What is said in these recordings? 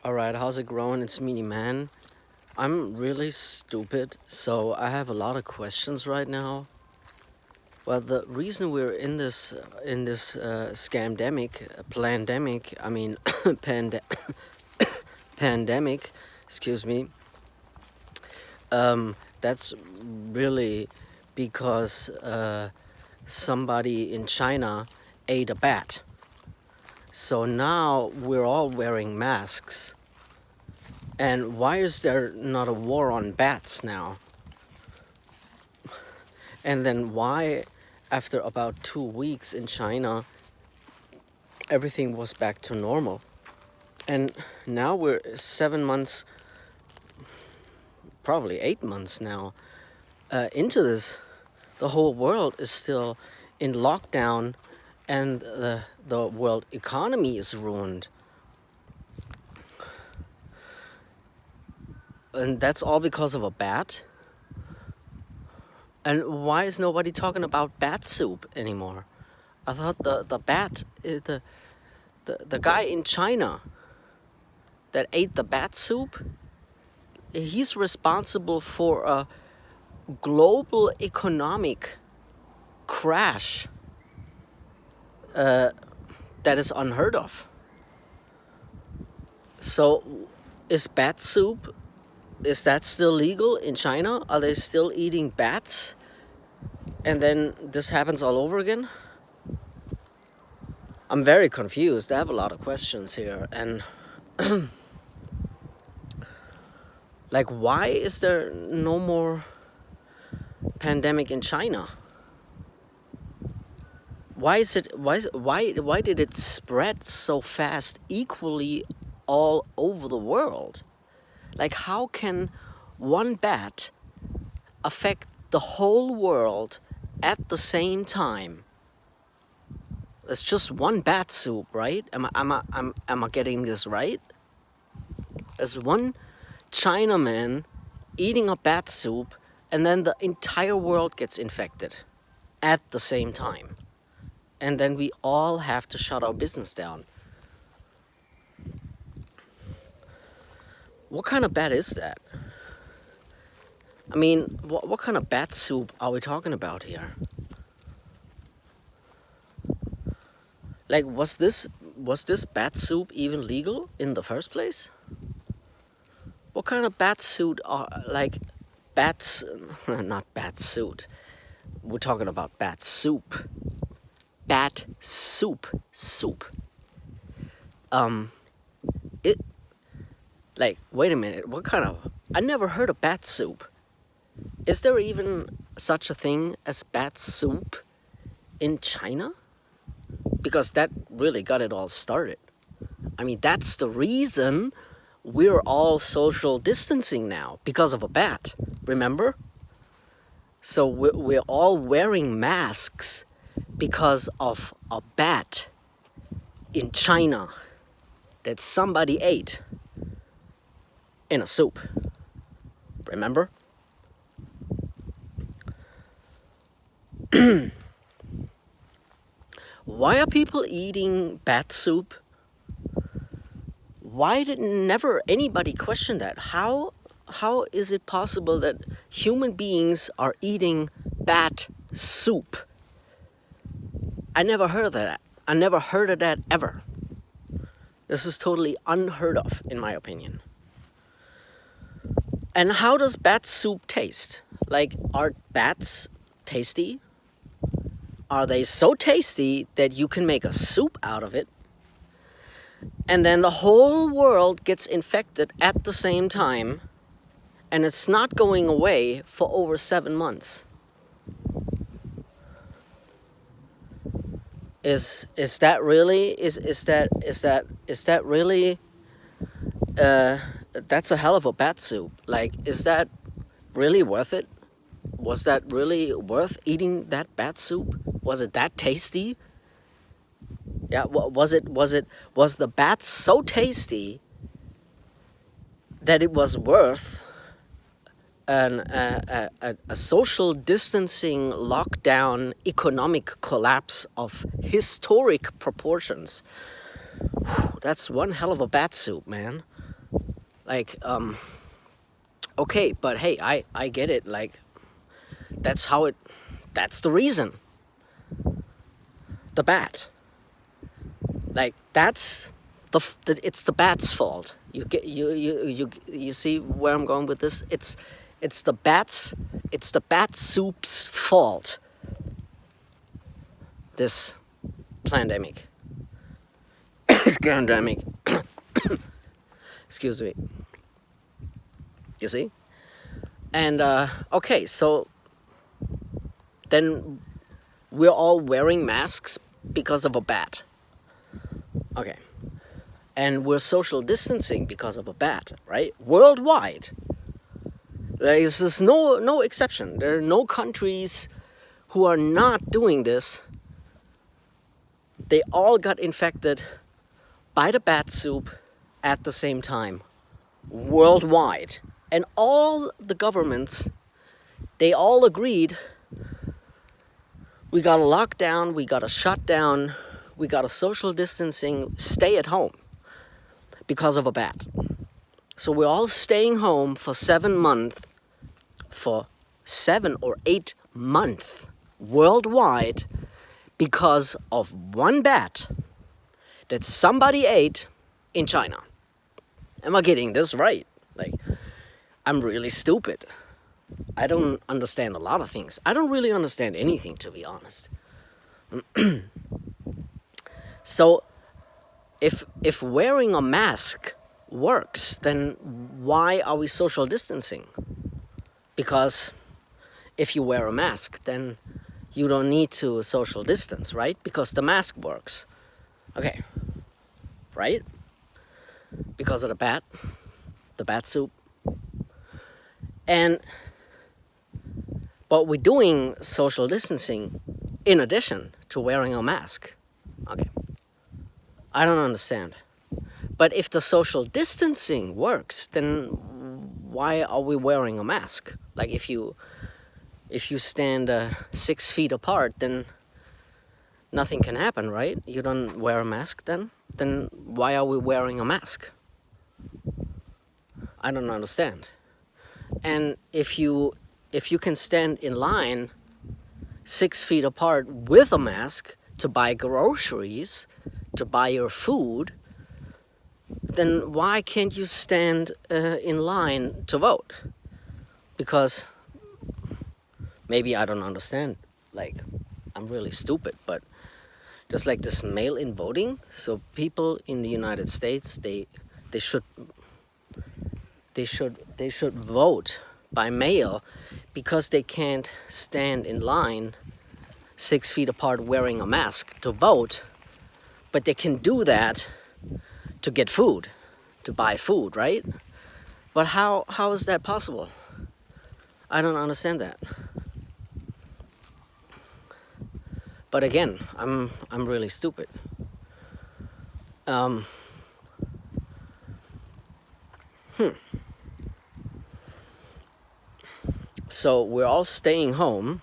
Alright, how's it going? It's MINIMAN. I'm really stupid, so I have a lot of questions right now. Well, the reason we're in this scamdemic, plandemic, I mean pandemic, excuse me. That's really because somebody in China ate a bat. So now we're all wearing masks. And why is there not a war on bats now? And then why, after about 2 weeks in China, everything was back to normal? And now we're 7 months, probably 8 months now, into this. The whole world is still in lockdown and the world economy is ruined. And that's all because of a bat? And why is nobody talking about bat soup anymore? I thought the bat, the guy in China that ate the bat soup, he's responsible for a global economic crash that is unheard of. So is bat soup, is that still legal in China? Are they still eating bats? And then this happens all over again? I'm very confused. I have a lot of questions here. And like, why is there no more pandemic in China? Why did it spread so fast equally all over the world? Like, how can one bat affect the whole world at the same time? It's just one bat soup, right? Am I getting this right? There's one Chinaman eating a bat soup, and then the entire world gets infected at the same time. And then we all have to shut our business down. What kind of bat is that? I mean, what kind of bat soup are we talking about here? Like, was this bat soup even legal in the first place? What kind of bat suit are, like, bats, not bat suit. We're talking about bat soup. Bat soup. Like, wait a minute, what kind of, I never heard of bat soup. Is there even such a thing as bat soup in China? Because that really got it all started. I mean, that's the reason we're all social distancing now, because of a bat, remember? So we're all wearing masks because of a bat in China that somebody ate in a soup, remember? Why are people eating bat soup? Why did never anybody question that? How is it possible that human beings are eating bat soup? I never heard of that. I never heard of that ever. This is totally unheard of, in my opinion. And how does bat soup taste? Like, are bats tasty? Are they so tasty that you can make a soup out of it? And then the whole world gets infected at the same time, and it's not going away for over 7 months. Is that really really that's a hell of a bat soup. Like, is that really worth it? Was that really worth eating that bat soup? Was it that tasty? Yeah, was the bat so tasty that it was worth a social distancing, lockdown, economic collapse of historic proportions? Whew, that's one hell of a bat soup, man. Like, okay, but hey, I get it. Like, that's the reason. The bat. Like, that's it's the bat's fault. You see where I'm going with this? It's the bat soup's fault. This pandemic. Pandemic. Excuse me. You see? And okay, so then we're all wearing masks because of a bat. Okay. And we're social distancing because of a bat, right? Worldwide. There's no exception. There are no countries who are not doing this. They all got infected by the bat soup at the same time, worldwide. And all the governments, they all agreed, we gotta lock down, we gotta shut down, we gotta social distancing, stay at home because of a bat. So we're all staying home for 7 months, for 7 or 8 months worldwide because of one bat that somebody ate in China. Am I getting this right? Like, I'm really stupid. I don't understand a lot of things. I don't really understand anything, to be honest. So, if wearing a mask works, then why are we social distancing? Because if you wear a mask, then you don't need to social distance, right? Because the mask works. Okay, right? Because of the bat soup. But we're doing social distancing in addition to wearing a mask. Okay, I don't understand. But if the social distancing works, then why are we wearing a mask? Like, if you stand 6 feet apart, then nothing can happen, right? You don't wear a mask then? Then why are we wearing a mask? I don't understand. And if you can stand in line 6 feet apart with a mask to buy groceries, to buy your food, then why can't you stand in line to vote? Because maybe I don't understand. Like, I'm really stupid, but just like this mail-in voting, so people in the United States, they should vote by mail because they can't stand in line 6 feet apart wearing a mask to vote, but they can do that to get food, to buy food, right? But how is that possible? I don't understand that. But again, I'm really stupid. So we're all staying home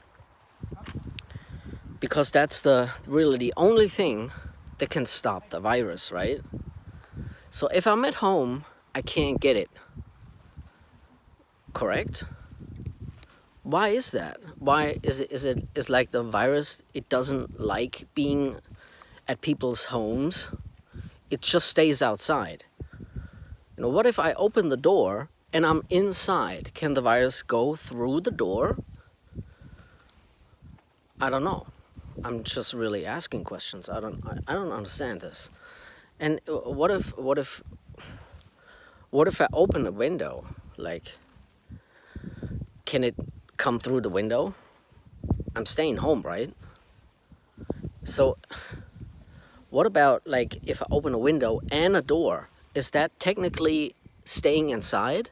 because that's really the only thing that can stop the virus, right? So if I'm at home, I can't get it. Correct? Why is that? Why is it like the virus, it doesn't like being at people's homes? It just stays outside. You know, what if I open the door and I'm inside? Can the virus go through the door? I don't know. I'm just really asking questions. I don't understand this. And what if I open a window? Like, can it come through the window? I'm staying home, right? So what about, like, if I open a window and a door? Is that technically staying inside?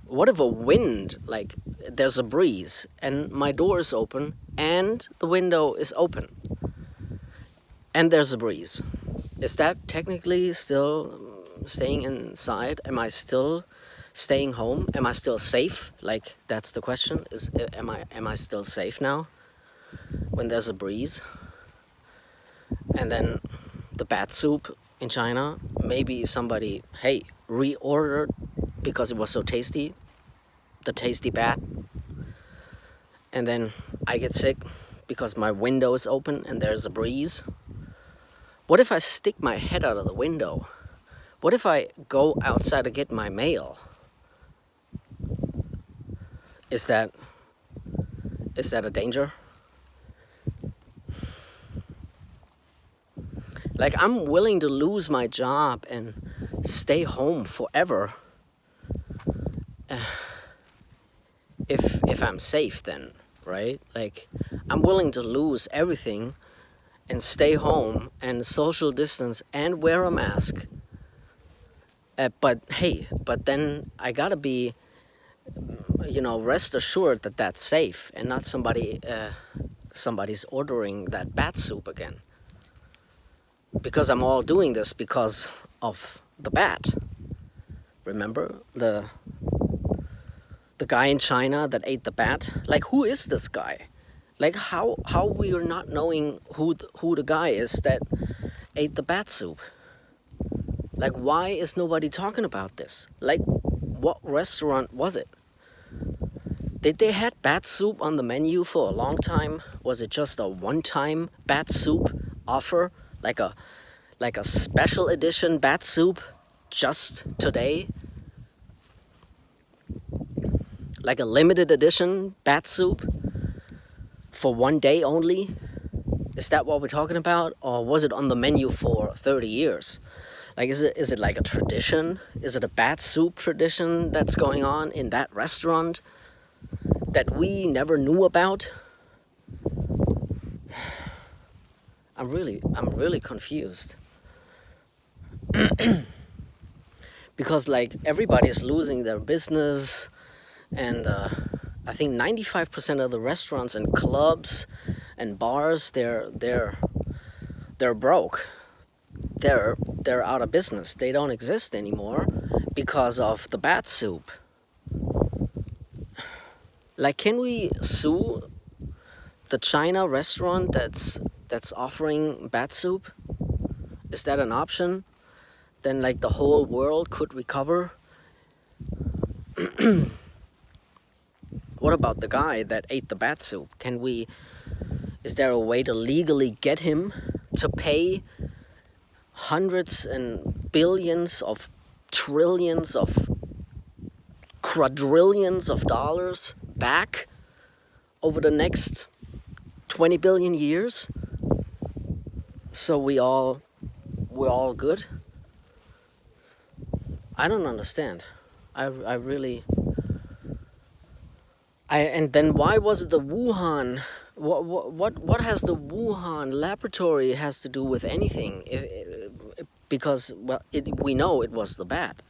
What if a wind, like, there's a breeze and my door is open and the window is open and there's a breeze? Is that technically still staying inside? Am I still staying home? Am I still safe? Like, that's the question. Am I still safe now when there's a breeze? And then the bat soup in China. Maybe somebody, hey, reordered because it was so tasty, the tasty bat. And then I get sick because my window is open and there's a breeze. What if I stick my head out of the window? What if I go outside to get my mail? Is that a danger? Like, I'm willing to lose my job and stay home forever if I'm safe then, right? Like, I'm willing to lose everything and stay home and social distance and wear a mask. But hey, but then I gotta be, rest assured that that's safe and not somebody's ordering that bat soup again. Because I'm all doing this because of the bat. Remember the guy in China that ate the bat? Like, who is this guy? Like, how we are not knowing who the guy is that ate the bat soup? Like, why is nobody talking about this? Like, what restaurant was it? Did they had bat soup on the menu for a long time? Was it just a one-time bat soup offer? Like a special edition bat soup just today? Like a limited edition bat soup for one day only? Is that what we're talking about? Or was it on the menu for 30 years? Like, is it like a tradition? Is it a bat soup tradition that's going on in that restaurant that we never knew about? I'm really confused. Because, like, everybody's losing their business, and I think 95% of the restaurants and clubs and bars, they're broke. They're out of business. They don't exist anymore because of the bat soup. Like, can we sue the China restaurant that's offering bat soup? Is that an option? Then, like, the whole world could recover. What about the guy that ate the bat soup? Is there a way to legally get him to pay hundreds and billions of trillions of quadrillions of dollars back over the next 20 billion years? So we're all good? I don't understand. And then why was it the Wuhan? What has the Wuhan laboratory has to do with anything? Because, well, we know it was the bat,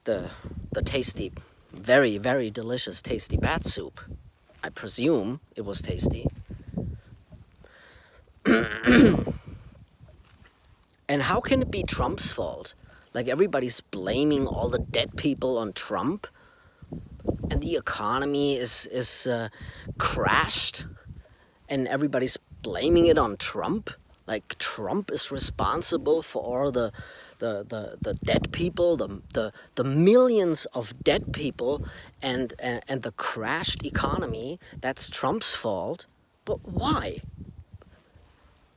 the tasty, very, very delicious, tasty bat soup. I presume it was tasty. And how can it be Trump's fault? Like, everybody's blaming all the dead people on Trump, and the economy is crashed, and everybody's blaming it on Trump. Like, Trump is responsible for all the dead people, the millions of dead people, and the crashed economy. That's Trump's fault. But why?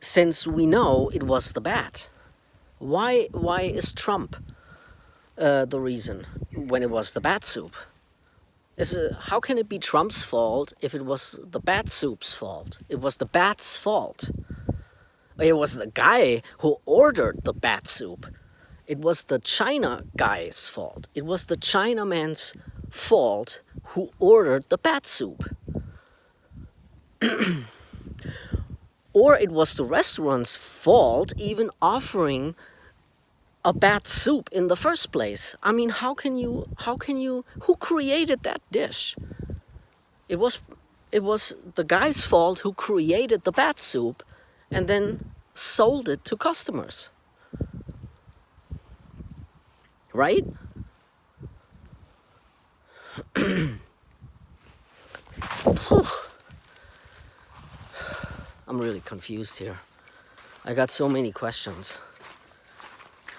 Since we know it was the bat, why is Trump the reason when it was the bat soup? How can it be Trump's fault if it was the bat soup's fault? It was the bat's fault. It was the guy who ordered the bat soup. It was the China guy's fault. It was the Chinaman's fault who ordered the bat soup. Or it was the restaurant's fault even offering a bat soup in the first place. I mean, how can you, who created that dish? It was the guy's fault who created the bat soup and then sold it to customers. Right? I'm really confused here. I got so many questions.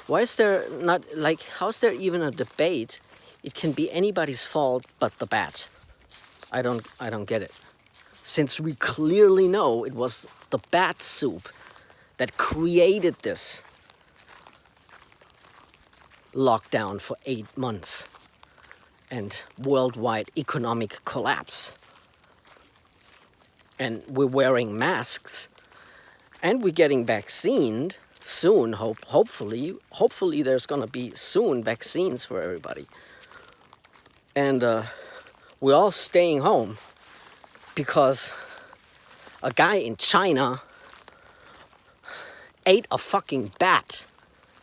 Why is there not, like, how's there even a debate? It can be anybody's fault but the bat. I don't get it. Since we clearly know it was the bat soup that created this lockdown for 8 months and worldwide economic collapse. And we're wearing masks and we're getting vaccinated soon, hopefully there's gonna be soon vaccines for everybody. And we're all staying home because a guy in China ate a fucking bat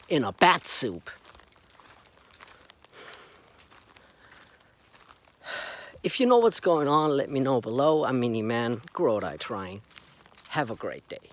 in a bat soup. If you know what's going on, let me know below. I'm MINIMAN, Grow Die Trying. Have a great day.